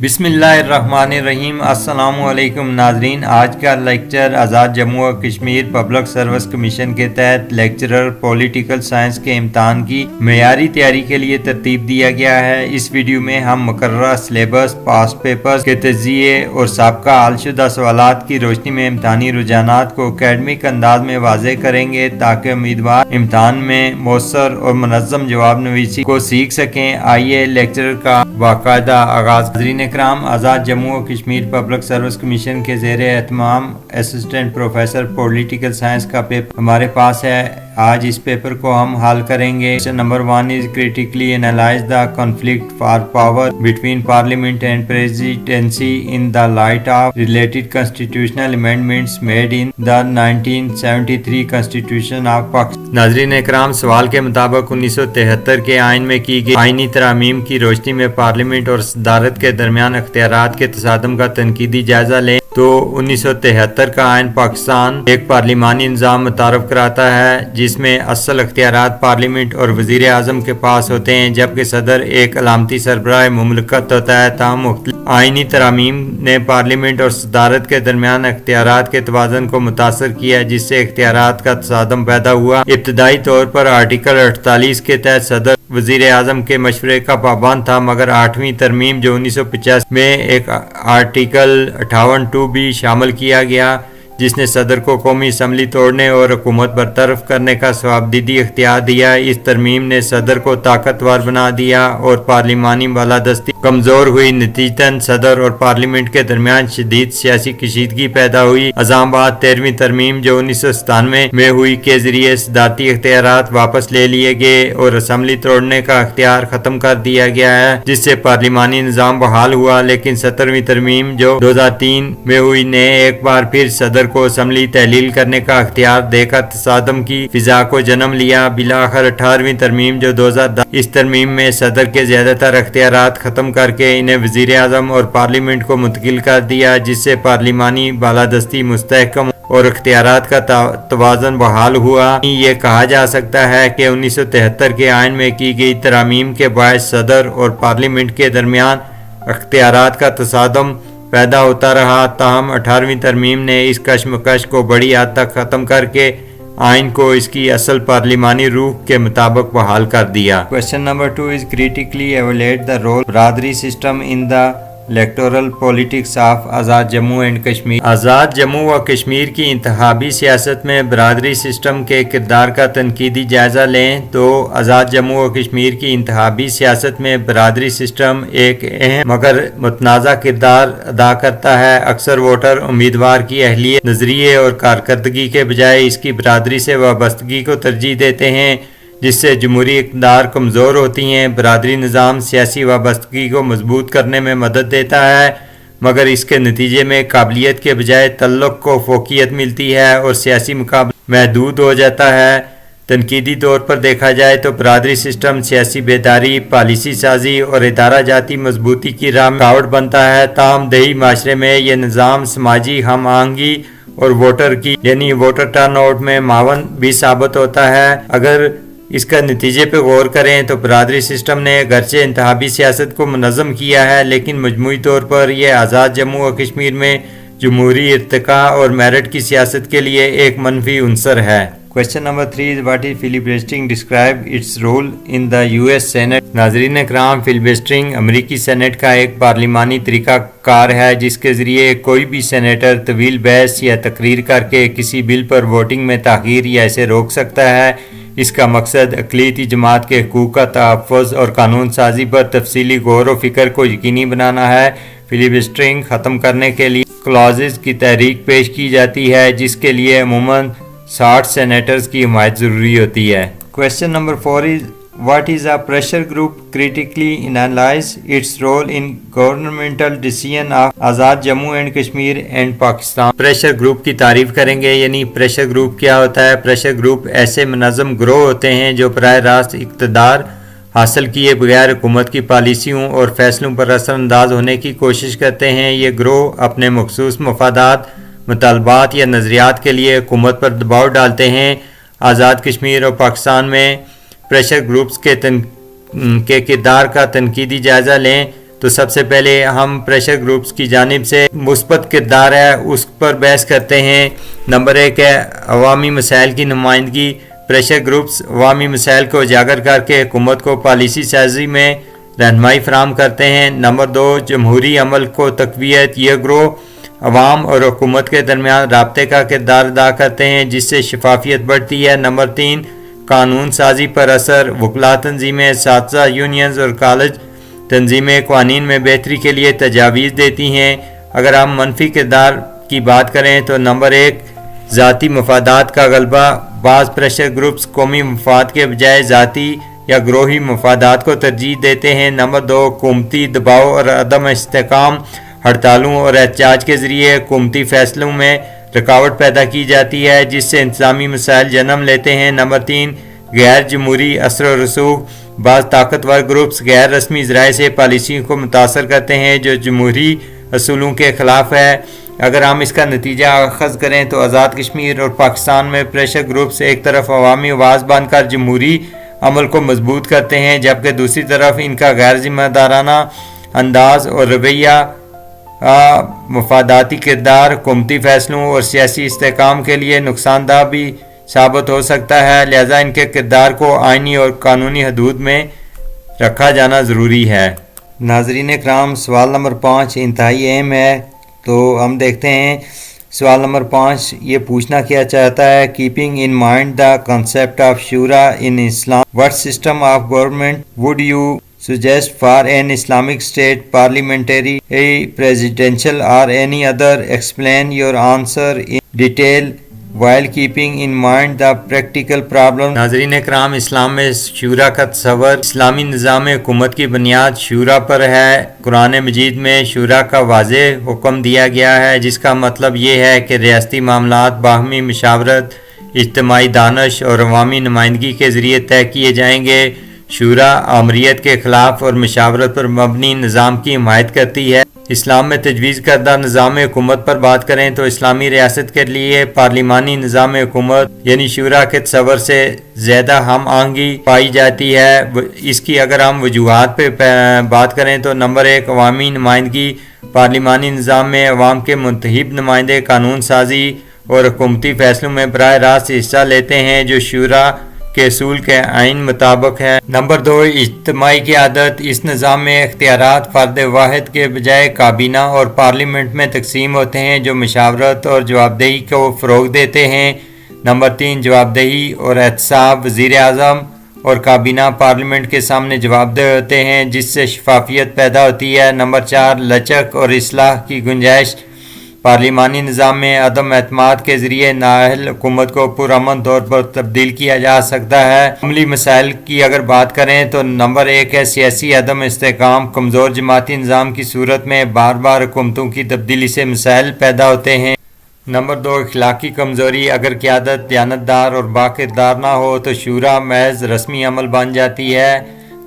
بسم اللہ الرحمن الرحیم۔ السلام علیکم ناظرین، آج کا لیکچر آزاد جموں و کشمیر پبلک سروس کمیشن کے تحت لیکچرر پولیٹیکل سائنس کے امتحان کی معیاری تیاری کے لیے ترتیب دیا گیا ہے۔ اس ویڈیو میں ہم مقررہ سلیبس، پاسٹ پیپرز کے تجزیے اور سابقہ حل شدہ سوالات کی روشنی میں امتحانی رجحانات کو اکیڈمک انداز میں واضح کریں گے تاکہ امیدوار امتحان میں مؤثر اور منظم جواب نویسی کو سیکھ سکیں۔ آئیے لیکچر کا باقاعدہ آغاز۔ ناظرین اکرام، آزاد جموں و کشمیر پبلک سروس کمیشن کے زیر اہتمام اسسٹنٹ پروفیسر پولیٹیکل سائنس کا پیپر ہمارے پاس ہے۔ آج اس پیپر کو ہم حل کریں گے۔ Number 1 is critically analyze the conflict for power between parliament and presidency in the light of related constitutional amendments made in the 1973 constitution of Pakistan۔ ناظرین اکرام، سوال کے مطابق 1973 کے آئین میں کی گئی آئینی ترامیم کی روشنی میں پارلیمنٹ اور صدارت کے درمیان اختیارات کے تصادم کا تنقیدی جائزہ لیں تو 1973 کا آئین پاکستان ایک پارلیمانی نظام متعارف کراتا ہے جس میں اصل اختیارات پارلیمنٹ اور وزیر اعظم کے پاس ہوتے ہیں، جبکہ صدر ایک علامتی سربراہ مملکت ہوتا ہے۔ تاہم مختلف آئینی ترامیم نے پارلیمنٹ اور صدارت کے درمیان اختیارات کے توازن کو متاثر کیا، جس سے اختیارات کا تصادم پیدا ہوا۔ ابتدائی طور پر آرٹیکل 48 کے تحت صدر وزیر اعظم کے مشورے کا پابند تھا، مگر 8ویں ترمیم جو 1985 میں ایک آرٹیکل 58(2) بھی شامل کیا گیا جس نے صدر کو قومی اسمبلی توڑنے اور حکومت برطرف کرنے کا صوابدیدی اختیار دیا۔ اس ترمیم نے صدر کو طاقتور بنا دیا اور پارلیمانی بالادستی کمزور ہوئی۔ نتیجتاً صدر اور پارلیمنٹ کے درمیان شدید سیاسی کشیدگی پیدا ہوئی۔ ازاں بعد 13ویں ترمیم جو 1997 میں ہوئی کے ذریعے صدارتی اختیارات واپس لے لیے گئے اور اسمبلی توڑنے کا اختیار ختم کر دیا گیا ہے، جس سے پارلیمانی نظام بحال ہوا۔ لیکن 17ویں ترمیم جو 2003 میں ہوئی نے ایک بار پھر صدر کو اسمبلی تحلیل کرنے کا اختیار دے کر تصادم کی فضا کو جنم لیا۔ بالآخر 18ویں ترمیم جو 2010 اس ترمیم میں صدر کے زیادہ تر اختیارات ختم کر کے انہیں وزیر اعظم اور پارلیمنٹ کو منتقل کر دیا، جس سے پارلیمانی بالادستی مستحکم اور اختیارات کا توازن بحال ہوا۔ یہ کہا جا سکتا ہے کہ 1973 کے آئین میں کی گئی ترامیم کے باعث صدر اور پارلیمنٹ کے درمیان اختیارات کا تصادم پیدا ہوتا رہا، تاہم 18ویں ترمیم نے اس کشمکش کو بڑی حد تک ختم کر کے آئین کو اس کی اصل پارلیمانی روح کے مطابق بحال کر دیا۔ Question number 2 is critically evaluate the role برادری system in the electoral politics of Azad Jammu and Kashmir. Azad Jammu و کشمیر کی انتخابی سیاست میں برادری سسٹم کے کردار کا تنقیدی جائزہ لیں تو آزاد جموں و کشمیر کی انتخابی سیاست میں برادری سسٹم ایک اہم مگر متنازع کردار ادا کرتا ہے۔ اکثر ووٹر امیدوار کی اہلیت، نظریے اور کارکردگی کے بجائے اس کی برادری سے وابستگی کو ترجیح دیتے ہیں، جس سے جمہوری اقدار کمزور ہوتی ہیں۔ برادری نظام سیاسی وابستگی کو مضبوط کرنے میں مدد دیتا ہے، مگر اس کے نتیجے میں قابلیت کے بجائے تعلق کو فوقیت ملتی ہے اور سیاسی مقابلہ محدود ہو جاتا ہے۔ تنقیدی طور پر دیکھا جائے تو برادری سسٹم سیاسی بیداری، پالیسی سازی اور ادارہ جاتی مضبوطی کی راہ میں رکاوٹ بنتا ہے۔ تاہم دیہی معاشرے میں یہ نظام سماجی ہم آہنگی اور ووٹر کی یعنی ووٹر ٹرن آؤٹ میں معاون بھی ثابت ہوتا ہے۔ اگر اس کا نتیجے پہ غور کریں تو برادری سسٹم نے اگرچہ انتخابی سیاست کو منظم کیا ہے، لیکن مجموعی طور پر یہ آزاد جموں و کشمیر میں جمہوری ارتقاء اور میرٹ کی سیاست کے لیے ایک منفی عنصر ہے۔ Question number 3 is what is filibustering? Describe its role in the US Senate۔ ناظرین اکرام، فلیبسٹرنگ امریکی سینٹ کا ایک پارلیمانی طریقہ کار ہے جس کے ذریعے کوئی بھی سینیٹر طویل بحث یا تقریر کر کے کسی بل پر ووٹنگ میں تاخیر یا اسے روک سکتا ہے۔ اس کا مقصد اقلیتی جماعت کے حقوق کا تحفظ اور قانون سازی پر تفصیلی غور و فکر کو یقینی بنانا ہے۔ فلیبسٹرنگ ختم کرنے کے لیے کلازز کی تحریک پیش کی جاتی ہے جس کے لیے عموماً 60 سینیٹرز کی حمایت ضروری ہوتی ہے۔ Question number 4 is what is a pressure group? Critically analyze its role in governmental decision of Azad Jammu and Kashmir and Pakistan. Pressure group کی تعریف کریں گے، یعنی پریشر گروپ کیا ہوتا ہے؟ پریشر گروپ ایسے منظم گروہ ہوتے ہیں جو براہ راست اقتدار حاصل کیے بغیر حکومت کی پالیسیوں اور فیصلوں پر اثر انداز ہونے کی کوشش کرتے ہیں۔ یہ گروہ اپنے مخصوص مفادات، مطالبات یا نظریات کے لیے حکومت پر دباؤ ڈالتے ہیں۔ آزاد کشمیر اور پاکستان میں پریشر گروپس کے کردار کا تنقیدی جائزہ لیں تو سب سے پہلے ہم پریشر گروپس کی جانب سے مثبت کردار ہے اس پر بحث کرتے ہیں۔ نمبر 1 ہے عوامی مسائل کی نمائندگی۔ پریشر گروپس عوامی مسائل کو اجاگر کر کے حکومت کو پالیسی سازی میں رہنمائی فراہم کرتے ہیں۔ نمبر 2 جمہوری عمل کو تقویت۔ یہ گروہ عوام اور حکومت کے درمیان رابطے کا کردار ادا کرتے ہیں جس سے شفافیت بڑھتی ہے۔ نمبر 3 قانون سازی پر اثر۔ وکلاء تنظیمیں، اساتذہ یونینز اور کالج تنظیمیں قوانین میں بہتری کے لیے تجاویز دیتی ہیں۔ اگر ہم منفی کردار کی بات کریں تو نمبر 1 ذاتی مفادات کا غلبہ۔ بعض پریشر گروپس قومی مفاد کے بجائے ذاتی یا گروہی مفادات کو ترجیح دیتے ہیں۔ نمبر 2 حکومتی دباؤ اور عدم استحکام۔ ہڑتالوں اور احتجاج کے ذریعے حکومتی فیصلوں میں رکاوٹ پیدا کی جاتی ہے جس سے انتظامی مسائل جنم لیتے ہیں۔ نمبر 3 غیر جمہوری اثر و رسوخ۔ بعض طاقتور گروپس غیر رسمی ذرائع سے پالیسیوں کو متاثر کرتے ہیں جو جمہوری اصولوں کے خلاف ہے۔ اگر ہم اس کا نتیجہ اخذ کریں تو آزاد کشمیر اور پاکستان میں پریشر گروپس ایک طرف عوامی آواز بن کر جمہوری عمل کو مضبوط کرتے ہیں جبکہ دوسری طرف ان کا غیر ذمہ دارانہ انداز اور رویہ مفاداتی کردار حکومتی فیصلوں اور سیاسی استحکام کے لیے نقصان دہ بھی ثابت ہو سکتا ہے، لہذا ان کے کردار کو آئینی اور قانونی حدود میں رکھا جانا ضروری ہے۔ ناظرین اکرام، سوال نمبر 5 انتہائی اہم ہے، تو ہم دیکھتے ہیں۔ سوال نمبر 5 یہ پوچھنا کیا چاہتا ہے، keeping in mind the concept of شورا ان اسلام what system of government would you suggest for an Islamic state, parliamentary, presidential or any other? Explain your answer in detail while keeping in mind the practical problem. ناظرین اکرام، اسلام میں شورا کا تصور اسلامی نظام حکومت کی بنیاد شورا پر ہے۔ قرآن مجید میں شورا کا واضح حکم دیا گیا ہے جس کا مطلب یہ ہے کہ ریاستی معاملات باہمی مشاورت، اجتماعی دانش اور عوامی نمائندگی کے ذریعے طے کیے جائیں گے۔ شورا آمریت کے خلاف اور مشاورت پر مبنی نظام کی حمایت کرتی ہے۔ اسلام میں تجویز کردہ نظام حکومت پر بات کریں تو اسلامی ریاست کے لیے پارلیمانی نظام حکومت یعنی شورا کے تصور سے زیادہ ہم آہنگی پائی جاتی ہے۔ اس کی اگر ہم وجوہات پہ بات کریں تو نمبر 1 عوامی نمائندگی۔ پارلیمانی نظام میں عوام کے منتخب نمائندے قانون سازی اور حکومتی فیصلوں میں براہ راست حصہ لیتے ہیں جو شورا کے اصول کے عین مطابق ہے۔ نمبر 2 اجتماعی قیادت۔ اس نظام میں اختیارات فرد واحد کے بجائے کابینہ اور پارلیمنٹ میں تقسیم ہوتے ہیں جو مشاورت اور جواب دہی کو فروغ دیتے ہیں۔ نمبر 3 جواب دہی اور احتساب۔ وزیر اعظم اور کابینہ پارلیمنٹ کے سامنے جواب دہ ہوتے ہیں جس سے شفافیت پیدا ہوتی ہے۔ نمبر 4 لچک اور اصلاح کی گنجائش۔ پارلیمانی نظام میں عدم اعتماد کے ذریعے نااہل حکومت کو پرامن طور پر تبدیل کیا جا سکتا ہے۔ عملی مسائل کی اگر بات کریں تو نمبر 1 ہے سیاسی عدم استحکام۔ کمزور جماعتی نظام کی صورت میں بار بار حکومتوں کی تبدیلی سے مسائل پیدا ہوتے ہیں۔ نمبر 2 اخلاقی کمزوری۔ اگر قیادت دیانتدار اور باکردار نہ ہو تو شورا محض رسمی عمل بن جاتی ہے۔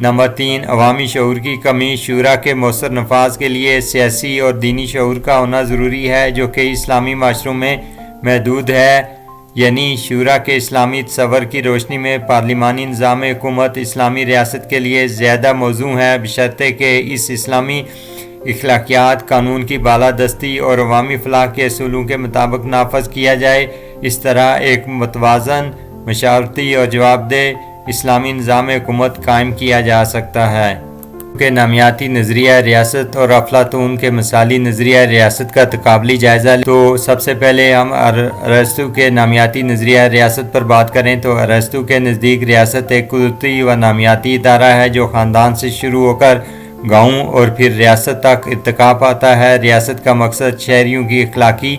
نمبر 3 عوامی شعور کی کمی۔ شورا کے مؤثر نفاذ کے لیے سیاسی اور دینی شعور کا ہونا ضروری ہے جو کہ اسلامی معاشروں میں محدود ہے، یعنی شورا کے اسلامی تصور کی روشنی میں پارلیمانی نظام حکومت اسلامی ریاست کے لیے زیادہ موزوں ہے بشرطے کہ اس اسلامی اخلاقیات، قانون کی بالادستی اور عوامی فلاح کے اصولوں کے مطابق نافذ کیا جائے۔ اس طرح ایک متوازن، مشاورتی اور جواب دہ اسلامی نظام حکومت قائم کیا جا سکتا ہے۔ کہ نامیاتی نظریہ ریاست اور افلاطون کے مثالی نظریہ ریاست کا تقابلی جائزہ تو سب سے پہلے ہم ارسطو کے نامیاتی نظریہ ریاست پر بات کریں تو ارسطو کے نزدیک ریاست ایک قدرتی و نامیاتی ادارہ ہے جو خاندان سے شروع ہو کر گاؤں اور پھر ریاست تک ارتقا پاتا ہے۔ ریاست کا مقصد شہریوں کی اخلاقی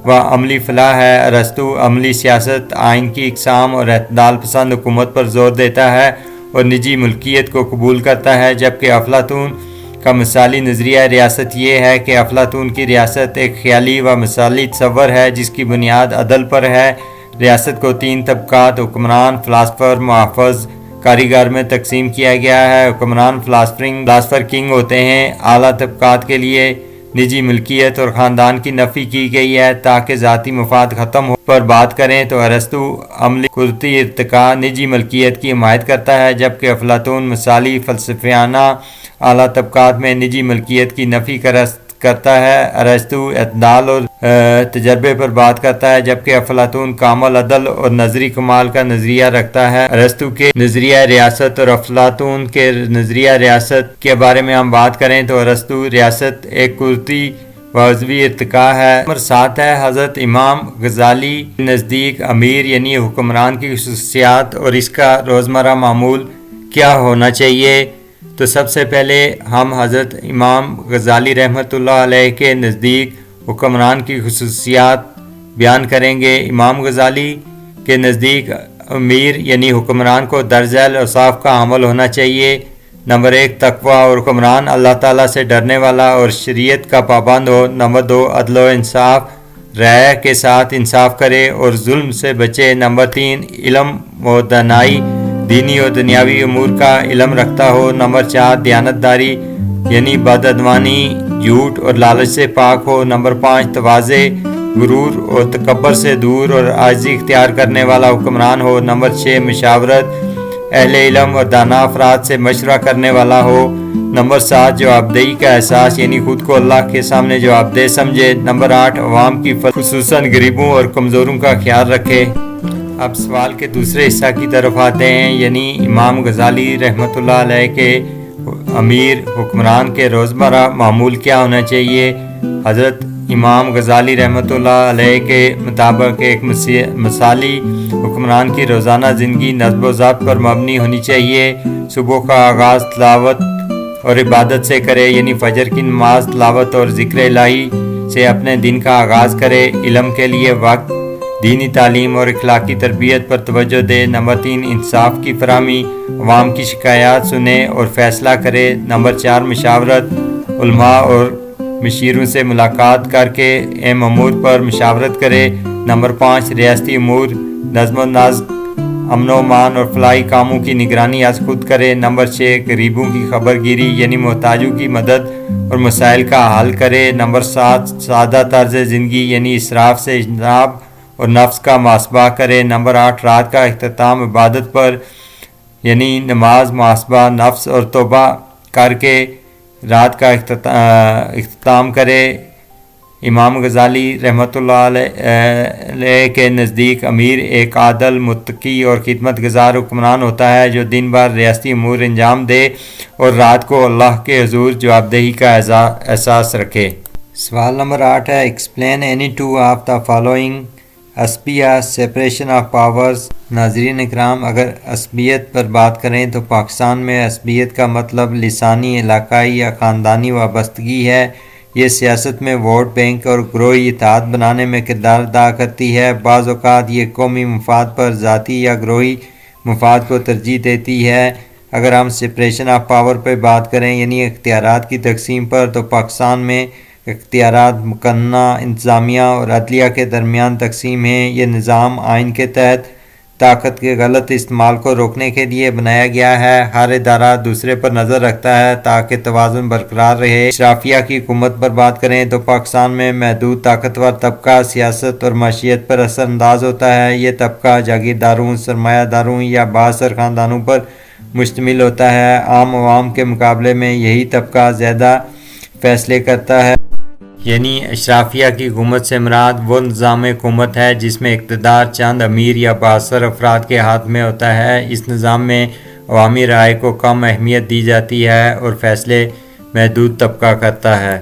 و عملی فلاح ہے۔ ارسطو عملی سیاست، آئین کی اقسام اور اعتدال پسند حکومت پر زور دیتا ہے اور نجی ملکیت کو قبول کرتا ہے، جبکہ افلاطون کا مثالی نظریہ ریاست یہ ہے کہ افلاطون کی ریاست ایک خیالی و مثالی تصور ہے جس کی بنیاد عدل پر ہے۔ ریاست کو 3 طبقات حکمران، فلاسفر، محافظ، کاریگر میں تقسیم کیا گیا ہے۔ حکمران فلاسفر کنگ ہوتے ہیں۔ اعلیٰ طبقات کے لیے نجی ملکیت اور خاندان کی نفی کی گئی ہے تاکہ ذاتی مفاد ختم ہو۔ پر بات کریں تو ارسطو عملی قدرتی ارتقاء، نجی ملکیت کی حمایت کرتا ہے، جبکہ افلاطون مثالی فلسفیانہ اعلیٰ طبقات میں نجی ملکیت کی نفی کرتا ہے۔ ارسطو اعتدال اور تجربے پر بات کرتا ہے، جبکہ افلاطون کامل عدل اور نظری کمال کا نظریہ رکھتا ہے۔ ارسطو کے نظریہ ریاست اور افلاطون کے نظریہ ریاست کے بارے میں ہم بات کریں تو ارسطو ریاست ایک قدرتی و عضوی ارتقاء ہے۔ نمبر 7 ہے حضرت امام غزالی کے نزدیک امیر یعنی حکمران کی خصوصیات اور اس کا روزمرہ معمول کیا ہونا چاہیے۔ تو سب سے پہلے ہم حضرت امام غزالی رحمۃ اللہ علیہ کے نزدیک حکمران کی خصوصیات بیان کریں گے۔ امام غزالی کے نزدیک امیر یعنی حکمران کو درجہ اوصاف کا حامل ہونا چاہیے۔ نمبر 1 تقویٰ اور حکمران اللہ تعالیٰ سے ڈرنے والا اور شریعت کا پابند ہو۔ نمبر 2 عدل و انصاف، رعایا کے ساتھ انصاف کرے اور ظلم سے بچے۔ نمبر 3 علم و دانائی، دینی اور دنیاوی امور کا علم رکھتا ہو۔ نمبر 4 دیانتداری یعنی بدعنوانی، جھوٹ اور لالچ سے پاک ہو۔ نمبر 5 تواضع، غرور اور تکبر سے دور اور عاجزی اختیار کرنے والا حکمران ہو۔ نمبر 6 مشاورت، اہل علم اور دانا افراد سے مشورہ کرنے والا ہو۔ نمبر 7 جوابدہی کا احساس یعنی خود کو اللہ کے سامنے جوابدہ سمجھے۔ نمبر 8 عوام کی خصوصاً غریبوں اور کمزوروں کا خیال رکھے۔ اب سوال کے دوسرے حصہ کی طرف آتے ہیں، یعنی امام غزالی رحمۃ اللہ علیہ کے امیر حکمران کے روزمرہ معمول کیا ہونا چاہیے۔ حضرت امام غزالی رحمۃ اللہ علیہ کے مطابق ایک مثالی حکمران کی روزانہ زندگی نظم و ضبط پر مبنی ہونی چاہیے۔ صبح کا آغاز تلاوت اور عبادت سے کرے، یعنی فجر کی نماز، تلاوت اور ذکر الہی سے اپنے دن کا آغاز کرے۔ علم کے لیے وقت، دینی تعلیم اور اخلاقی تربیت پر توجہ دے۔ نمبر 3 انصاف کی فراہمی، عوام کی شکایات سنے اور فیصلہ کرے۔ نمبر 4 مشاورت، علماء اور مشیروں سے ملاقات کر کے اہم امور پر مشاورت کرے۔ نمبر 5 ریاستی امور، نظم و نسق، امن و امان اور فلاحی کاموں کی نگرانی از خود کرے۔ نمبر 6 غریبوں کی خبر گیری یعنی محتاجوں کی مدد اور مسائل کا حل کرے۔ نمبر 7 سادہ طرز زندگی یعنی اسراف سے اجتناب اور نفس کا محاسبہ کرے۔ نمبر 8 رات کا اختتام عبادت پر یعنی نماز، محاسبہ نفس اور توبہ کر کے رات کا اختتام کرے۔ امام غزالی رحمۃ اللہ علیہ کے نزدیک امیر ایک عادل، متقی اور خدمت گزار حکمران ہوتا ہے جو دن بھر ریاستی امور انجام دے اور رات کو اللہ کے حضور جوابدہی کا احساس رکھے۔ سوال نمبر 8 ہے explain any two of the following عصبیہ سیپریشن آف پاورز۔ ناظرین اکرام، اگر عصبیت پر بات کریں تو پاکستان میں عصبیت کا مطلب لسانی، علاقائی یا خاندانی وابستگی ہے۔ یہ سیاست میں ووٹ بینک اور گروہی اتحاد بنانے میں کردار ادا کرتی ہے۔ بعض اوقات یہ قومی مفاد پر ذاتی یا گروہی مفاد کو ترجیح دیتی ہے۔ اگر ہم سپریشن آف پاور پہ بات کریں یعنی اختیارات کی تقسیم پر، تو پاکستان میں اختیارات مقننہ، انتظامیہ اور عدلیہ کے درمیان تقسیم ہیں۔ یہ نظام آئین کے تحت طاقت کے غلط استعمال کو روکنے کے لیے بنایا گیا ہے۔ ہر ادارہ دوسرے پر نظر رکھتا ہے تاکہ توازن برقرار رہے۔ اشرافیہ کی حکومت پر بات کریں تو پاکستان میں محدود طاقتور طبقہ سیاست اور معیشت پر اثر انداز ہوتا ہے۔ یہ طبقہ جاگیرداروں، سرمایہ داروں یا بااثر خاندانوں پر مشتمل ہوتا ہے۔ عام عوام کے مقابلے میں یہی طبقہ زیادہ فیصلے کرتا ہے۔ یعنی اشرافیہ کی حکومت سے مراد وہ نظام حکومت ہے جس میں اقتدار چند امیر یا بااثر افراد کے ہاتھ میں ہوتا ہے۔ اس نظام میں عوامی رائے کو کم اہمیت دی جاتی ہے اور فیصلے محدود طبقہ کرتا ہے۔